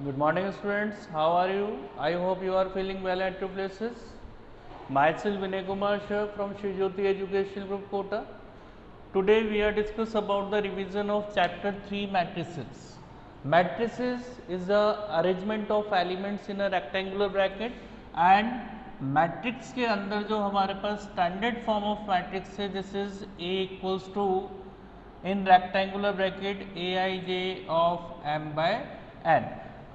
Good morning students, how are you? I hope you are feeling well at your places. Myself Vinay Kumar Shah from Shri Jyoti Educational Group Kota. Today we are discuss about the revision of chapter 3 matrices. Matrices is the arrangement of elements in a rectangular bracket and matrix के अंदर जो हमारे पास standard form of matrix है this is A equals to in rectangular bracket aij of m by n.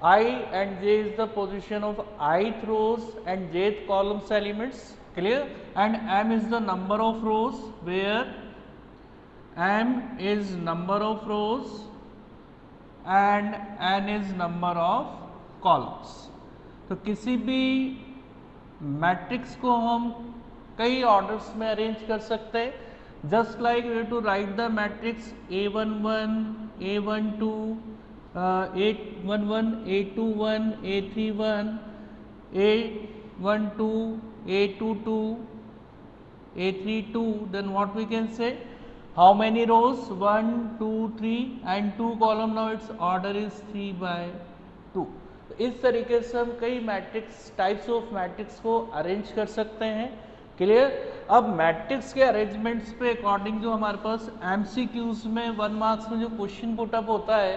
I and j is the position of ith rows and jth columns elements, clear, and m is the number of rows where m is number of rows and n is number of columns. तो किसी भी matrix को हम कई orders में arrange कर सकते हैं. Just like we have to write the matrix A11, A12, A11, A21, A31, A12, A22, A32. Then what we can say? How many rows? 1, 2, 3 and 2 column. Now its order is 3 by 2. इस तरीके से हम कई matrix types of matrix को arrange कर सकते हैं. Clear. अब मैट्रिक्स के अरेंजमेंट्स पे अकॉर्डिंग जो हमारे पास एमसीक्यूज में 1 मार्क्स में जो क्वेश्चन पुटअप होता है,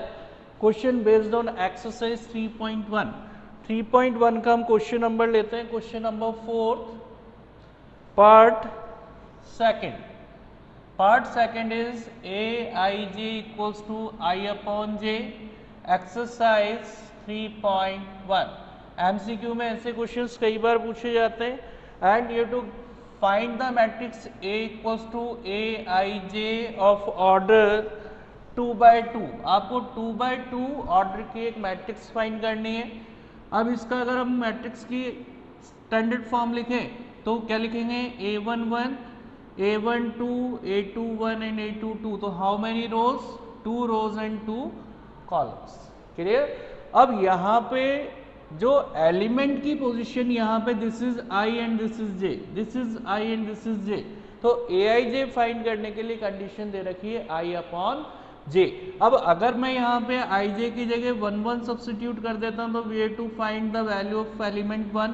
क्वेश्चन बेस्ड ऑन एक्सरसाइज 3.1 का हम क्वेश्चन नंबर लेते हैं. Question number 4 part second is A I J equals to I upon J. Exercise 3.1 MCQ में ऐसे क्वेश्चंस कई बार पूछे जाते हैं. And you to find the matrix A equals to Aij of order 2 by 2. आपको 2 by 2 ऑर्डर की एक मैट्रिक्स फाइंड करनी है. अब इसका अगर हम मैट्रिक्स की स्टैंडर्ड फॉर्म लिखें तो क्या लिखेंगे? A11, A12, A21 and A22. तो how many rows? 2 rows and 2 columns. Clear. अब यहाँ पे जो एलिमेंट की पोजीशन यहाँ पे this is I and this is J, this is I and this is J. तो ए आई जे फाइंड करने के लिए कंडीशन दे रखी है आई अपॉन जे. अब अगर मैं यहाँ पे आई जे की जगह 1 1 सब्सटीट्यूट कर देता हूँ तो we have to find the value of element 1.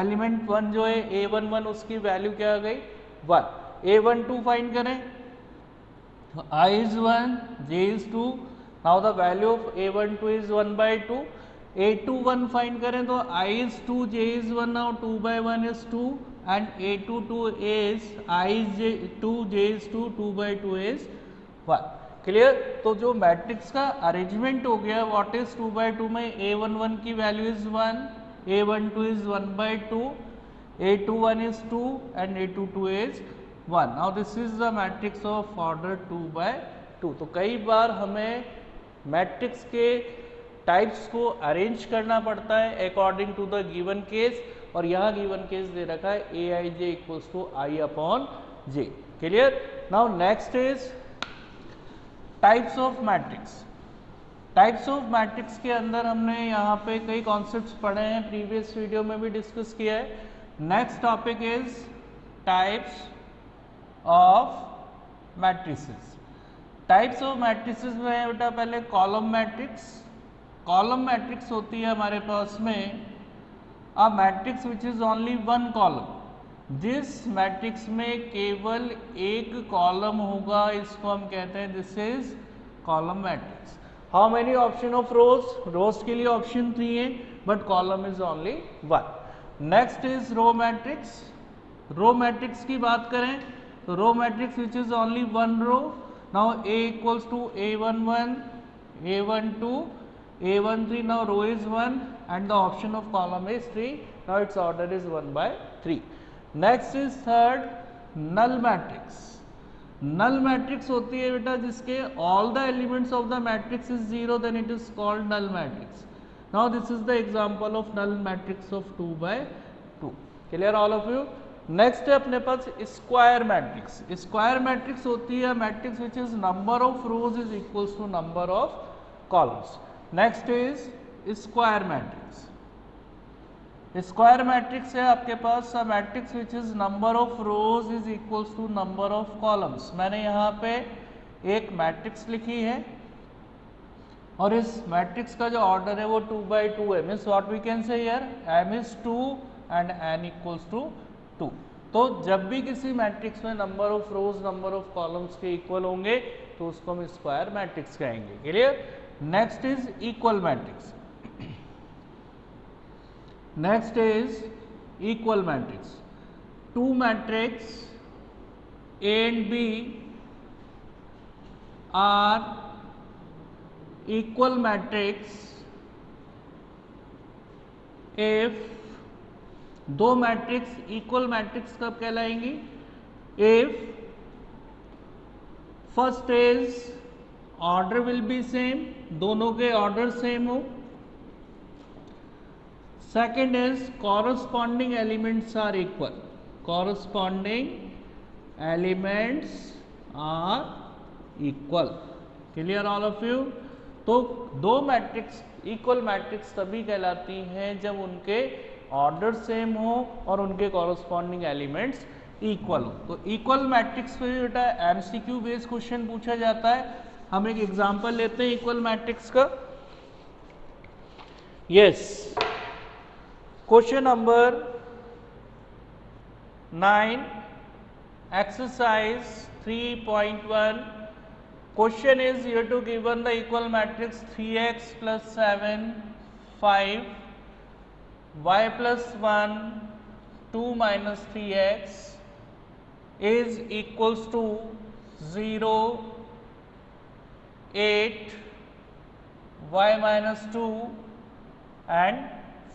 Element 1 जो है A11 उसकी वैल्यू क्या आ गई? 1. A12 फाइंड करें तो I is 1, J is 2. Now the value of A12 is 1 by 2. A21 find करें तो I is 2, J is 1. now 2 by 1 is 2 and A22 is I is 2, J is 2, 2 by 2 is 1. Clear. तो जो matrix का arrangement हो गया what is 2 by 2 में A11 की वैल्यू is 1, A12 is 1 by 2, A21 is 2 and A22 is 1. Now this is the matrix of order 2 by 2. तो कई बार हमें मैट्रिक्स के टाइप्स को अरेंज करना पड़ता है according to the given case. और यहाँ गिवन केस दे रखा है A I J equals to I upon J. Clear. Now next is types of matrix. Types of matrix के अंदर हमने यहाँ पे कई कॉन्सेप्ट्स पढ़े हैं, प्रीवियस वीडियो में भी डिस्कस किया है. Next topic is types of matrices. Types of matrices में बेटा पहले कॉलम मैट्रिक्स. कॉलम मैट्रिक्स होती है हमारे पास में a matrix which is only 1 column. जिस मैट्रिक्स में केवल एक कॉलम होगा इसको हम कहते हैं this is column matrix. How many option of rows? Rows के लिए ऑप्शन 3 है but column is only 1. Next is row matrix. Row matrix की बात करें तो row matrix which is only 1 row. Now A equals to A11, A12, A13. now row is 1 and the option of column is 3. now its order is 1 by 3. next is third null matrix. null matrix होती है बेटा जिसके all the elements of the matrix is 0 then it is called null matrix. now this is the example of null matrix of 2 by 2. clear all of you. next है अपने पास square matrix. square matrix होती है matrix which is number of rows is equals to number of columns. Next is square matrix. Square matrix है आपके पास a matrix which is number of rows is equals to number of columns. मैंने यहाँ पे एक matrix लिखी है और इस मैट्रिक्स का जो ऑर्डर है वो 2/2 है, means what we can say here m is 2 and n equals to 2। तो जब भी किसी मैट्रिक्स में number of rows number of columns के इक्वल होंगे तो उसको हम स्क्वायर मैट्रिक्स कहेंगे। Clear? Next is equal matrix. Next is equal matrix. Two matrix A and B are equal matrix if दो मैट्रिक्स इक्वल मैट्रिक्स कब कहलाएंगी? If first is order will be same, दोनों के ऑर्डर सेम हो। Second is corresponding elements are equal, corresponding elements are equal. Clear all of you? तो दो मैट्रिक्स इक्वल मैट्रिक्स तभी कहलाती हैं जब उनके ऑर्डर सेम हो और उनके कॉरस्पॉन्डिंग एलिमेंट्स इक्वल हो। तो इक्वल मैट्रिक्स पे बेटा एमसीक्यू बेस्ड क्वेश्चन पूछा जाता है। हम एक एग्जांपल लेते हैं इक्वल मैट्रिक्स का। Yes, question number 9 exercise 3.1 question is here to given the equal matrix 3x plus 7 5 y plus 1 2 minus 3x is equals to 0 8 y minus 2 and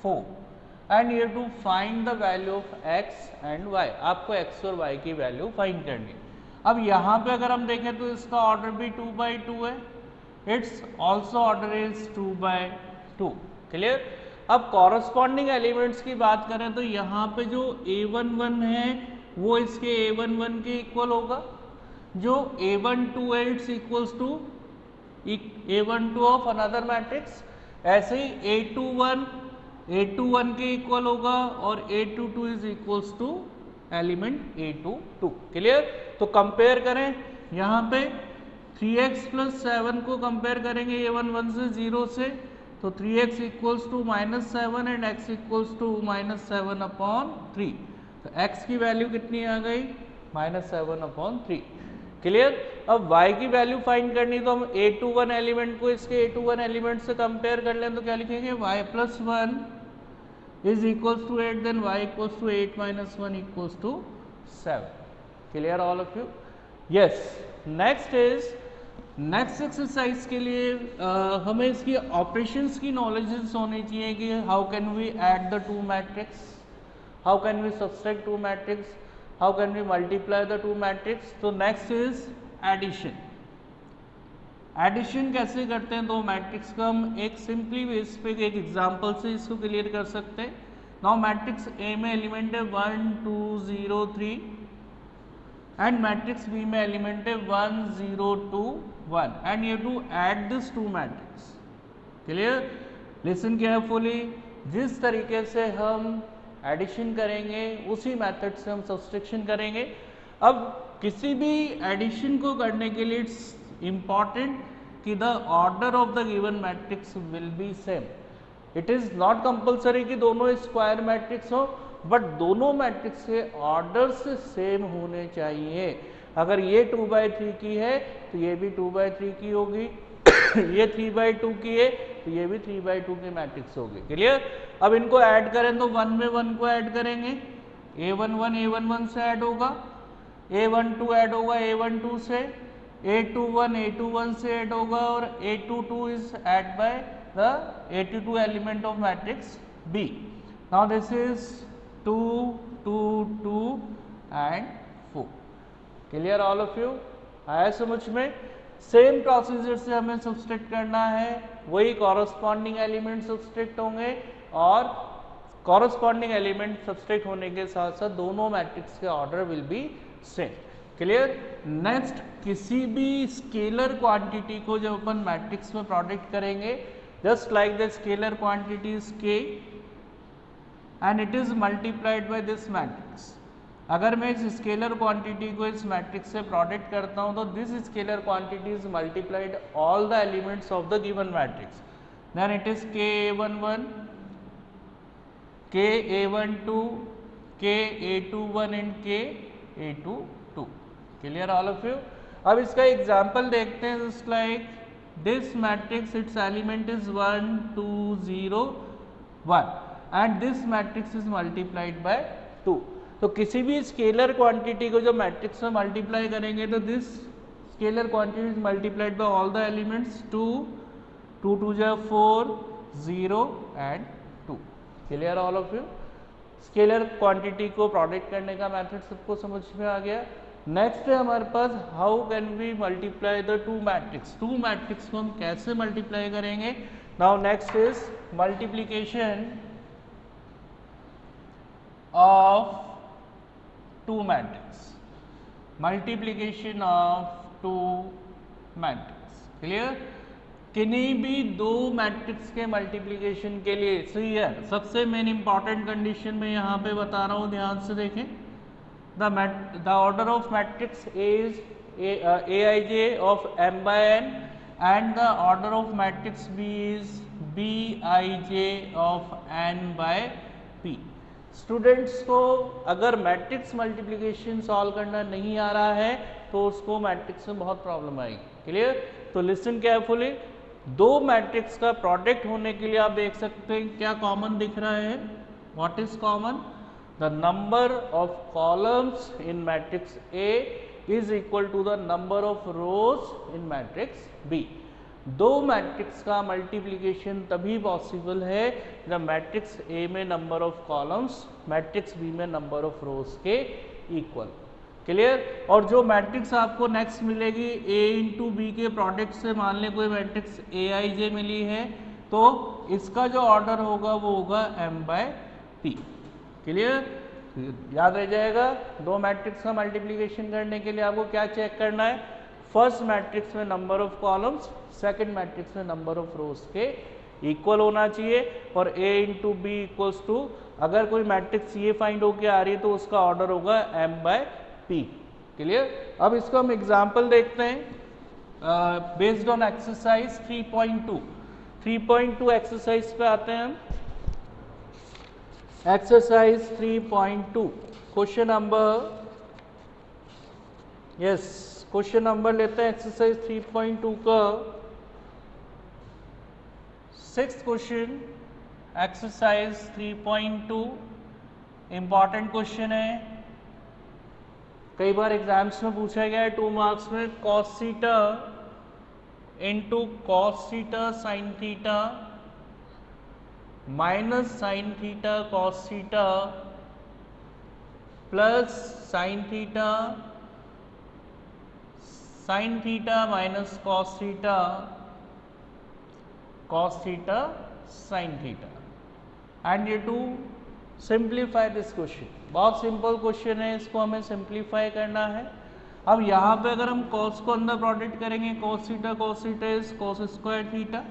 4 and you to find the value of x and y। आपको x और y की वैल्यू find करनी है। अब यहाँ पे अगर हम देखें तो इसका ऑर्डर भी 2/2 है, it's also order is 2/2। Clear? अब कॉरस्पॉन्डिंग एलिमेंट्स की बात करें तो यहाँ पे जो a11 है वो इसके a11 के इक्वल होगा, जो a12 है it's equals to a12 of another matrix. ऐसे ही a21 के इक्वल होगा और a22 is equals to element a22। Clear? तो कंपेयर करें, यहाँ पे 3x प्लस 7 को कंपेयर करेंगे a11 से 0 से, तो 3x equals to -7 and x equals to -7/3। तो x की वैल्यू कितनी आ गई? -7/3। क्लियर? अब y की वैल्यू फाइंड करनी तो हम a21 एलिमेंट को इसके a21 एलिमेंट से कंपेयर कर लें तो क्या लिखेंगे? y plus 1 is equals to 8, then y equals to 8 minus 1 equals to 7. Clear all of you? Yes. Next is next exercise के लिए हमें इसकी ऑपरेशंस की नॉलेजेस होनी चाहिए कि how can we add the two matrix, how can we subtract two matrix, how can we multiply the two matrix. तो next is addition. Addition कैसे करते हैं दो मैट्रिक्स का? हम एक सिंपली बेस पे एक एग्जांपल से इसको क्लियर कर सकते हैं। नाउ मैट्रिक्स ए में एलिमेंट है 1 2 0 3 एंड मैट्रिक्स बी में एलिमेंट है 1 0 2 1 and you to add this two matrix. Clear? Listen carefully. जिस तरीके से हम एडिशन करेंगे उसी मेथड से हम सब्सट्रैक्शन करेंगे। अब किसी भी एडिशन को करने के लिए इट्स important कि the order of the given matrix will be same. It is not compulsory कि दोनों स्क्वायर मैट्रिक्स हो, बट दोनों मैट्रिक्स के ऑर्डर से सेम होने चाहिए। अगर ये 2/3 की है तो ये भी 2/3 की होगी, ये 3/2 की है तो ये भी 3/2 की मैट्रिक्स होगी। क्लियर? अब इनको ऐड करें तो 1 में 1 को ऐड करेंगे, a11 से ऐड होगा, a12 ऐड होगा a12 से, a21 से ऐड होगा और a22 is add by the a22 element of matrix B। Now this is 2 2 2 and 4। Clear all of you? आया समझ में? सेम प्रोसीजर से हमें सब्सट्रैक्ट करना है, वही कॉरस्पॉन्डिंग एलिमेंट सब्सट्रैक्ट होंगे और कॉरस्पॉन्डिंग एलिमेंट सब्सट्रैक्ट होने के साथ साथ दोनों मैट्रिक्स के order will be same. Clear? Next, किसी भी स्केलर क्वांटिटी को जब अपन मैट्रिक्स में प्रोडक्ट करेंगे, just like the scalar quantity is k and it is multiplied by this matrix, अगर मैं इस स्केलर क्वांटिटी को इस मैट्रिक्स से प्रोडक्ट करता हूं तो this scalar quantity is multiplied all the elements of the given matrix, then it is Ka11, Ka12, Ka21 and Ka22. Clear all of you? अब इसका एग्जाम्पल देखते हैं. Just like this matrix, it's element is 1 2 0 1 and this matrix is multiplied by 2. तो किसी भी scalar quantity को जो matrix में मल्टीप्लाई करेंगे तो this scalar quantity is multiplied bye all the elements 2 2 2 जा 4 0 and 2. Clear all of you? Scalar quantity को प्रोडक्ट करने का मेथड सबको समझ में आ गया. नेक्स्ट है हमारे पास how can we multiply the two matrix. Two matrix को हम कैसे मल्टीप्लाई करेंगे. Now next is multiplication of two matrix. Multiplication of two matrix. Clear? किन्हीं भी दो मैट्रिक्स के मल्टीप्लीकेशन के लिए सबसे मेन इंपॉर्टेंट कंडीशन में यहाँ पे बता रहा हूँ, ध्यान से देखें. the order of matrix is Aij of m by n and the order of matrix B is Bij of n by p. Students को अगर मैट्रिक्स मल्टीप्लिकेशन सॉल्व करना नहीं आ रहा है तो उसको मैट्रिक्स में बहुत प्रॉब्लम आएगी. क्लियर? तो लिसन केयरफुली. दो मैट्रिक्स का प्रोडक्ट होने के लिए आप देख सकते हैं क्या कॉमन दिख रहा है. What is common? The number of columns in matrix A is equal to the number of rows in matrix B. दो मैट्रिक्स का मल्टीप्लिकेशन तभी पॉसिबल है जब मैट्रिक्स A में number of columns matrix B में नंबर ऑफ रोज के equal. Clear? और जो मैट्रिक्स आपको नेक्स्ट मिलेगी A इंटू बी के प्रोडक्ट से, मान लें कोई मैट्रिक्स Aij मिली है तो इसका जो ऑर्डर होगा वो होगा m by p. क्लियर? याद रह जाएगा. दो मैट्रिक्स का मल्टीप्लिकेशन करने के लिए आपको क्या चेक करना है. फर्स्ट मैट्रिक्स में number of columns, second matrix में नंबर ऑफ रोज के इक्वल होना चाहिए. और A into B equals to, अगर कोई मैट्रिक्स ये फाइंड होके आ रही है तो उसका ऑर्डर होगा m by p. क्लियर? अब इसको हम एग्जाम्पल देखते हैं बेस्ड ऑन एक्सरसाइज 3.2. 3.2 एक्सरसाइज पे आते हैं हम. एक्सरसाइज 3.2 क्वेश्चन नंबर लेते हैं एक्सरसाइज 3.2 का 6th question. Exercise 3.2 important question है, कई बार एग्जाम्स में पूछा गया है 2 मार्क्स में. cos theta into cos theta sin theta minus sine theta cos theta plus sine theta minus cos theta sine theta. And ये टू सिंप्लीफाई दिस क्वेश्चन. बहुत simple question है, इसको हमें सिंप्लीफाई करना है. अब यहाँ पे अगर हम कॉस को अंदर प्रोडक्ट करेंगे, cos theta is cos square theta.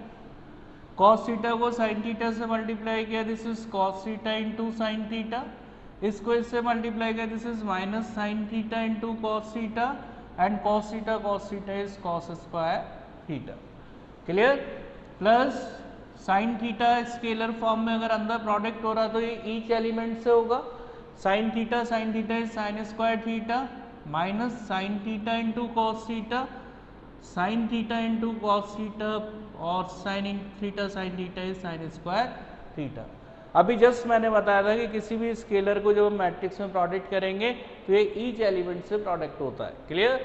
Cos theta को साइन थीटा से मल्टीप्लाई किया, this is cos theta into sine theta. इसको इससे मल्टीप्लाई किया, this is minus sine theta into cos theta. And cos theta is cos square theta. Clear? Plus sine theta scalar form में अगर अंदर product हो रहा तो ये ईच एलिमेंट से होगा. Sine theta is sine square theta minus sine theta into cos theta, sine theta into cos theta और sine theta is sine square theta. अभी जस्ट मैंने बताया था कि किसी भी स्केलर को जब हम मैट्रिक्स में प्रोडक्ट करेंगे तो ये ईच एलिमेंट से प्रोडक्ट होता है. क्लियर?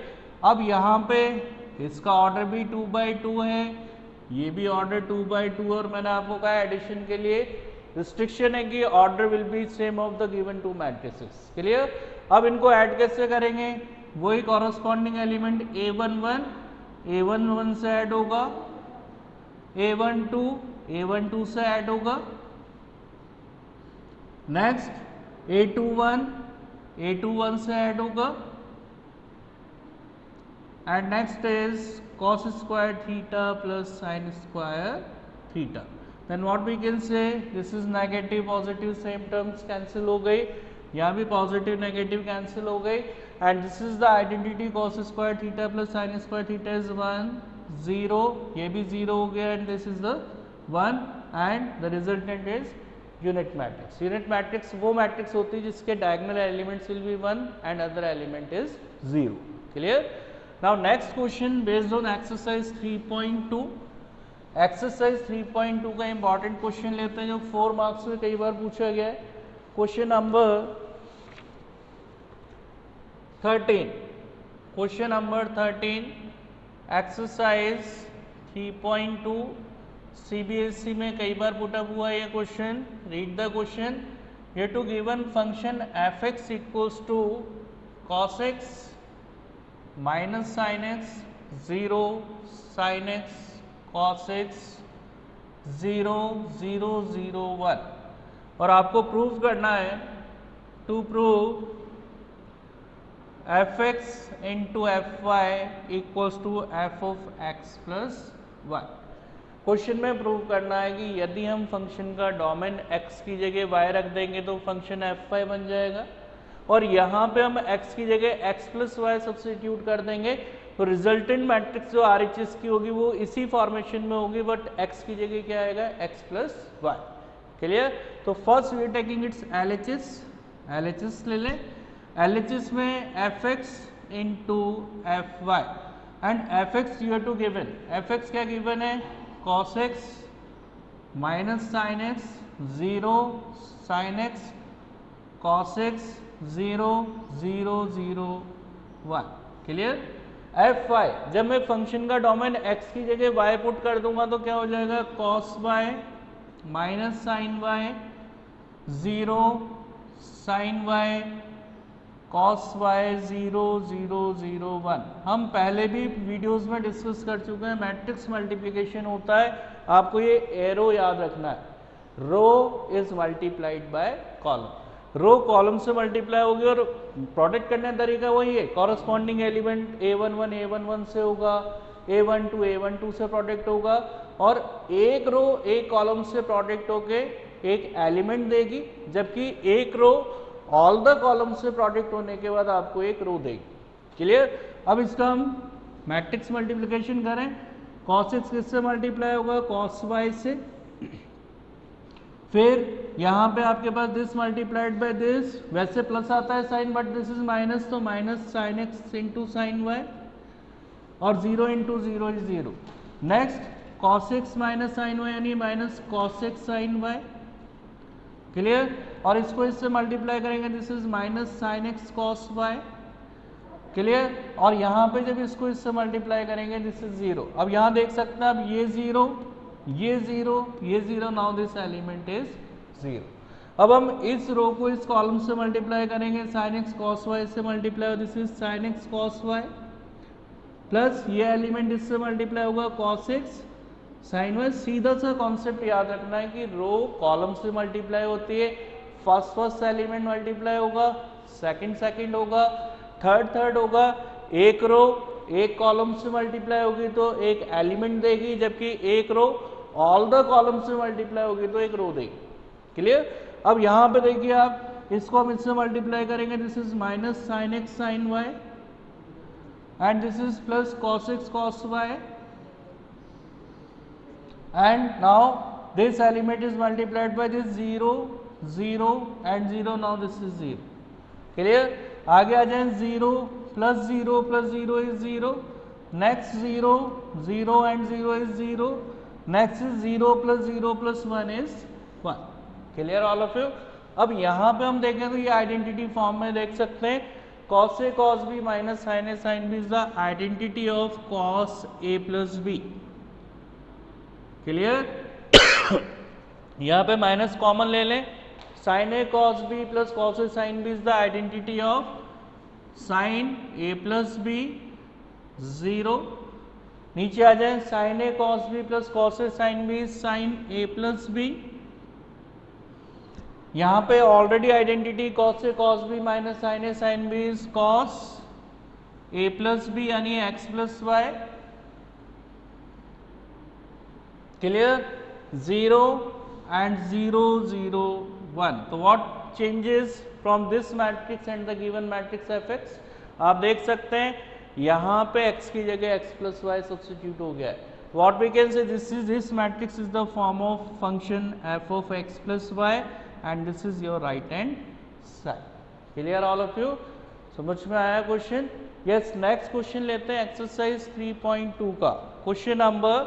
अब यहाँ पे इसका ऑर्डर भी 2/2 है, ये भी ऑर्डर 2/2 और मैंने आपको कहा एडिशन के लिए रिस्ट्रिक्शन है कि order will be same of the given to matrices. Clear? अब इनको ऐड कैसे करेंगे? वही कॉरस्पॉन्डिंग एलिमेंट A11 से ऐड होगा, A12 से ऐड होगा. नेक्स्ट A21 से ऐड होगा. And next is cos square theta plus sine square theta. Then what we can say, this is negative positive same terms cancel हो गई. यहाँ भी पॉजिटिव नेगेटिव कैंसिल हो गई and this is the identity cos square theta plus sine square theta is 1 0, ये भी 0 हो गया and this is the 1 and the resultant is unit matrix. Unit matrix वो मैट्रिक्स होती है जिसके diagonal elements will be 1 and other element is 0। Clear? Now next question based on exercise 3.2। Exercise 3.2 का important question लेते हैं जो 4 marks में कई बार पूछा गया है। Question number 13, question number 13 exercise 3.2 CBSE में कई बार पुटअप हुआ है ये क्वेश्चन। Read the question. ये two given function F X equals to cos X minus sine X 0 sine X cos X 0 0 0 1 और आपको प्रूव करना है to prove F X into F Y equals to F of X plus 1। Question में prove करना है कि यदि हम फंक्शन का डोमेन x की जगह y रख देंगे तो फंक्शन एफ वाई बन जाएगा और यहाँ पे हम x की जगह x प्लस वाई सब्स्टिट्यूट कर देंगे तो रिजल्टेंट मैट्रिक्स जो RHS की होगी वो इसी फॉर्मेशन में होगी बट x की जगह क्या आएगा x प्लस वाई। क्लियर? तो first we are taking its LHS ले लें। LHS में F X into F Y and F X you have to given, F X क्या गिवन है cos x minus sine X 0 sine X cos x 0 0 0 1। Clear? F Y जब मैं function का domain x की जगह y put कर दूंगा तो क्या हो जाएगा cos y minus sine y 0 sine y cos y 0 0 0 1। हम पहले भी वीडियोस में डिस्कस कर चुके हैं मैट्रिक्स मल्टीप्लिकेशन होता है, आपको ये एरो याद रखना है, row is multiplied by column. Row column से मल्टीप्लाई होगी और प्रोडक्ट करने का तरीका वही है, कॉरस्पॉन्डिंग एलिमेंट a11 a11 से होगा, a12 a12 से प्रोडक्ट होगा और एक रो एक कॉलम से प्रोडक्ट होके एक एलिमेंट देगी जबकि एक रो ऑल द कॉलम से प्रोडक्ट होने के बाद आपको एक रो देगी। क्लियर? अब इसका हम मैट्रिक्स मल्टीप्लिकेशन करें, cos x किससे मल्टीप्लाई होगा cos y से, फिर यहाँ पे आपके पास दिस मल्टीप्लाइड बाय दिस, वैसे प्लस आता है sine but this is minus तो minus sine x into sine y और 0 into 0 is 0। Next cos x minus sine y यानी minus cos x sine y। Clear? और इसको इससे मल्टीप्लाई करेंगे this is minus sine X cos Y. Clear? और यहाँ पे जब इसको इससे मल्टीप्लाई करेंगे दिस इज 0। अब यहाँ देख सकते हैं अब ये 0 ये 0 ये 0, नाउ दिस एलिमेंट इज 0। अब हम इस रो को इस कॉलम से मल्टीप्लाई करेंगे, साइन एक्स कॉस वाई से multiply, this is sine X cos Y plus ये एलिमेंट इससे मल्टीप्लाई होगा कॉस एक्स साइन वाई। सीधा सा कॉन्सेप्ट याद रखना है कि रो कॉलम से मल्टीप्लाई होती है, फर्स्ट एलिमेंट मल्टीप्लाई होगा, सेकंड होगा, थर्ड होगा, एक रो एक कॉलम से मल्टीप्लाई होगी तो एक एलिमेंट देगी जबकि एक रो ऑल द कॉलम से मल्टीप्लाई होगी तो एक रो देगी। क्लियर? अब यहाँ पे देखिए आप इसको हम इससे मल्टीप्लाई करेंगे, this is minus sine X sine Y and this is plus cos X cos Y and now this element is multiplied by this 0 0 and 0, now this is 0। clear? आगे आ जाए 0 plus 0 is 0, next 0 0 and 0 is 0, next is 0 plus 1 is 1। clear all of you? अब यहाँ पे हम देखें तो ये identity form में देख सकते हैं cos a cos b minus sin a sin b is the identity of cos a plus b। Clear? यहाँ पे माइनस कॉमन ले लें, sine A cos B plus cos A sine B is the identity of sine A plus B 0। नीचे आ जाए sine A cos B plus cos A sine B sine A plus B. यहाँ पे already identity cos A cos B minus sine A sine B is cos A plus B यानी X plus Y. Clear? 0 and 0 0 1. तो what changes from this matrix and the given matrix F x? आप देख सकते हैं यहाँ पे x की जगह x प्लस वाई सब्सटीट्यूट हो गया है. What we can say, this matrix is the form of function f of x plus Y and this is your right hand side. Clear all of you? समझ में आया question? Yes. Next question लेते हैं exercise 3.2 का question number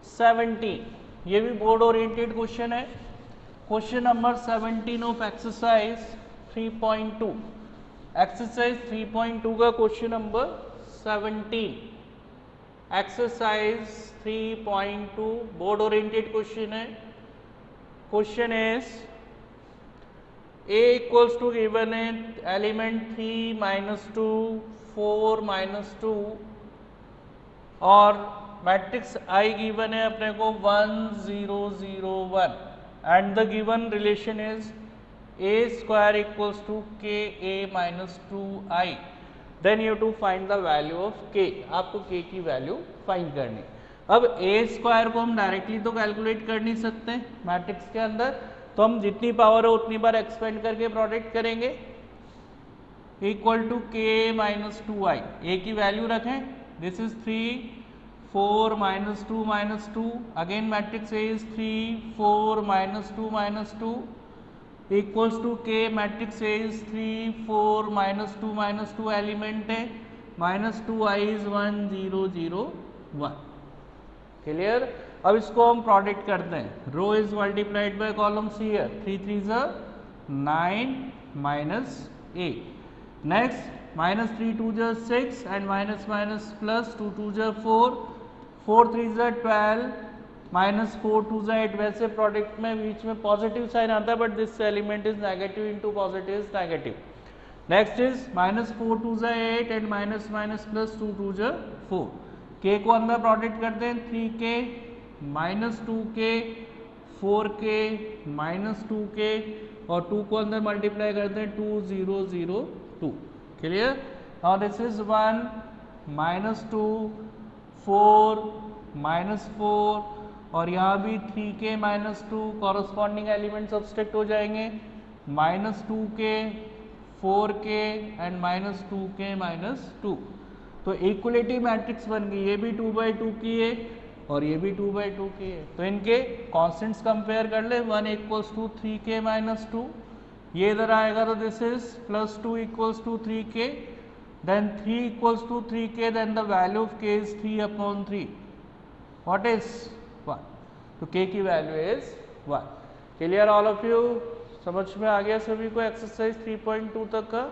17. ये भी board oriented question है. Question number 17 of exercise 3.2. Exercise 3.2 का question number 17. Exercise 3.2 board oriented question है. Question is a equals to given है एलिमेंट 3 minus 2 4 minus 2 और मैट्रिक्स I गिवन है अपने को 1 0 0 1 and the given relation is a square equals to k a minus 2i. Then you to find the value of k. आपको k की वैल्यू find करनी. अब a स्क्वायर को हम डायरेक्टली तो कैलकुलेट कर नहीं सकते मैट्रिक्स के अंदर, तो हम जितनी पावर है उतनी बार एक्सपेंड करके प्रोडक्ट करेंगे. Equal to k minus 2i. a की वैल्यू रखें. This is 3 4 minus 2 minus 2. Again matrix a is 3 4 minus 2 minus 2 equals to k. Matrix a is 3 4 minus 2 minus 2 element है माइनस 2i इज 1 0 0 1. क्लियर? अब इसको हम product करते हैं. Row is multiplied by columns here. 3 3 ज़ 9 minus 8. Next minus 3 2 ज़ 6 and minus minus plus 2 2 ज़ 4 4 3 ज़ 12 माइनस 4 2 ज़ 8. वैसे प्रोडक्ट में बीच में पॉजिटिव साइन आता है but this element is negative into positive is negative. Next is minus 4 2 ज़ 8 एंड माइनस माइनस प्लस 2 2 ज़ 4. के को अंदर प्रोडक्ट करते हैं. 3k minus 2k 4k minus 2k और 2 को अंदर मल्टीप्लाई करते हैं 2 0 0 2. Clear? Now this is 1 minus 2 4 minus 4 और यहाँ भी 3k minus 2 corresponding element subtract हो जाएंगे. Minus 2k 4k and minus 2k minus 2. तो इक्वलिटी मैट्रिक्स बन गई. ये भी 2/2 की है और ये भी 2/2 की है. तो इनके कॉन्स्टेंट्स कंपेयर कर ले. 1 इक्वल्स टू 3k माइनस 2. ये इधर आएगा तो this is plus 2 equals to 3k. Then 3 equals to 3k. Then the value of k is 3/3. What is 1. तो k की वैल्यू is 1. Clear all of you? समझ में आ गया सभी को एक्सरसाइज 3.2 तक का?